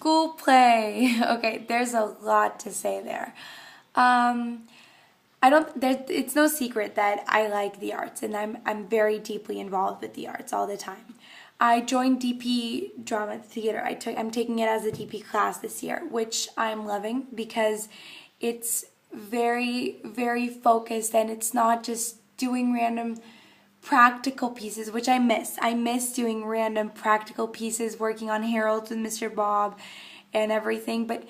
school play. Okay, there's a lot to say there. I don't there it's no secret that I like the arts, and I'm very deeply involved with the arts all the time. I joined DP Drama Theater. I'm taking it as a DP class this year, which I'm loving because it's very, very focused, and it's not just doing random practical pieces, which I miss. I miss doing random practical pieces, working on Harold with Mr. Bob and everything. But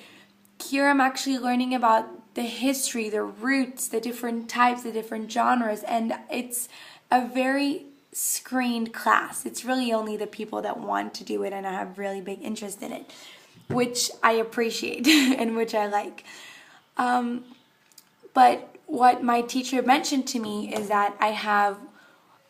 here I'm actually learning about the history, the roots, the different types, the different genres, and it's a very screened class. It's really only the people that want to do it and have really big interest in it, which I appreciate and which I like. But what my teacher mentioned to me is that I have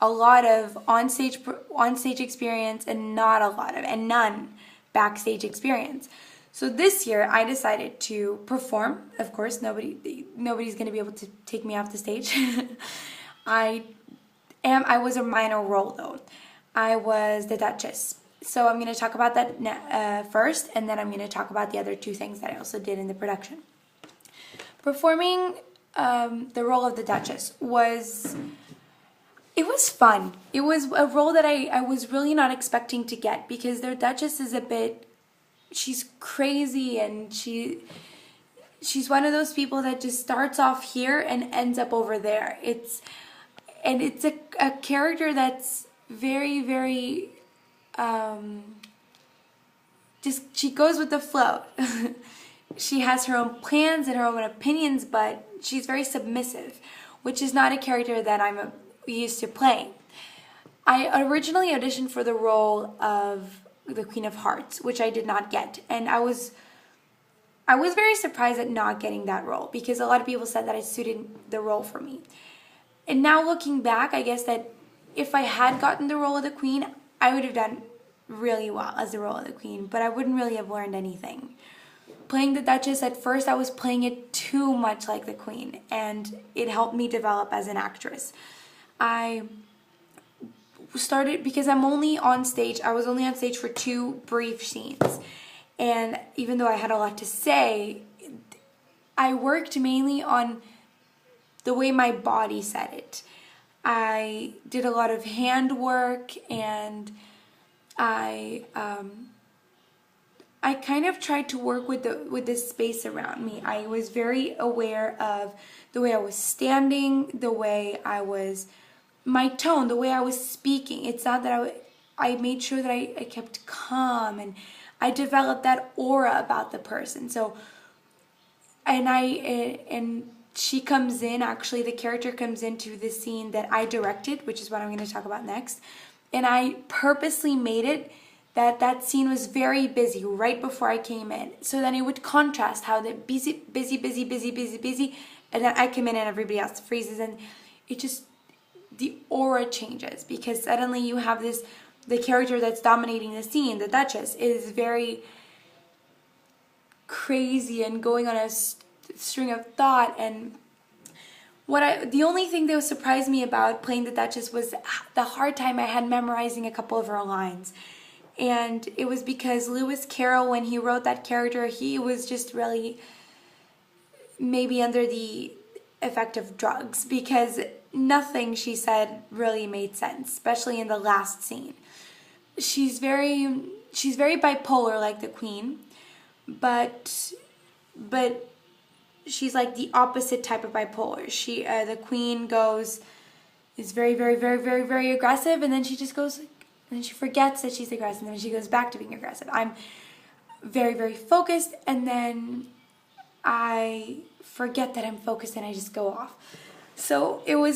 a lot of onstage experience and none backstage experience. So this year I decided to perform. Of course, nobody's going to be able to take me off the stage. I was a minor role though. I was the Duchess. So I'm going to talk about that first, and then I'm going to talk about the other two things that I also did in the production. Performing the role of the Duchess was fun. It was a role that I was really not expecting to get, because the Duchess is she's crazy, and she's one of those people that just starts off here and ends up over there. It's a character that's very, very she goes with the flow. She has her own plans and her own opinions, but she's very submissive, which is not a character that I'm used to playing. I originally auditioned for the role of the Queen of Hearts, which I did not get, and I was very surprised at not getting that role, because a lot of people said that I suited the role for me. And now looking back, I guess that if I had gotten the role of the Queen, I would have done really well as the role of the Queen, but I wouldn't really have learned anything. Playing the Duchess, at first I was playing it too much like the Queen, and it helped me develop as an actress. I started, because I was only on stage for 2 brief scenes, and even though I had a lot to say, I worked mainly on the way my body said it. I did a lot of hand work, and I kind of tried to work with the space around me. I was very aware of the way I was standing, the way I was, my tone, the way I was speaking. It's not that I made sure that I kept calm, and I developed that aura about the person. So, and she comes in, actually the character comes into the scene that I directed, which is what I'm going to talk about next. And I purposely made it that scene was very busy right before I came in. So then it would contrast how the busy, and then I come in and everybody else freezes, and it just, the aura changes, because suddenly you have the character that's dominating the scene, the Duchess, is very crazy and going on a string of thought. And the only thing that surprised me about playing the Duchess was the hard time I had memorizing a couple of her lines. And it was because Lewis Carroll, when he wrote that character, he was just really maybe under the effect of drugs, because nothing she said really made sense, especially in the last scene. She's very bipolar like the Queen, but she's like the opposite type of bipolar. The Queen is very, very, very, very, very aggressive, and then she just goes, and then she forgets that she's aggressive, and then she goes back to being aggressive. I'm very, very focused, and then I forget that I'm focused, and I just go off. So it was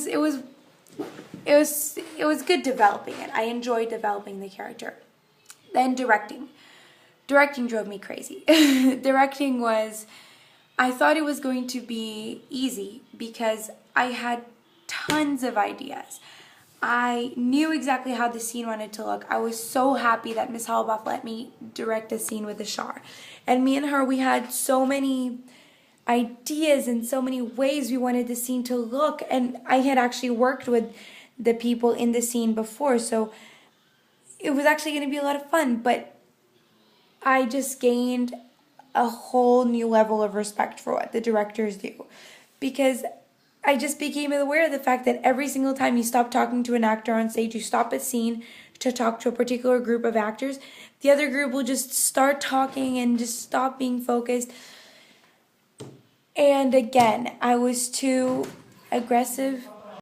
good developing it. I enjoyed developing the character. Then directing drove me crazy. Directing I thought it was going to be easy, because I had tons of ideas. I knew exactly how the scene wanted to look. I was so happy that Miss Halbach let me direct a scene with Ashar. And me and her, we had so many ideas and so many ways we wanted the scene to look. And I had actually worked with the people in the scene before, so it was actually going to be a lot of fun. But I just gained a whole new level of respect for what the directors do, because I just became aware of the fact that every single time you stop talking to an actor on stage, you stop a scene to talk to a particular group of actors, the other group will just start talking and just stop being focused. And again, I was too aggressive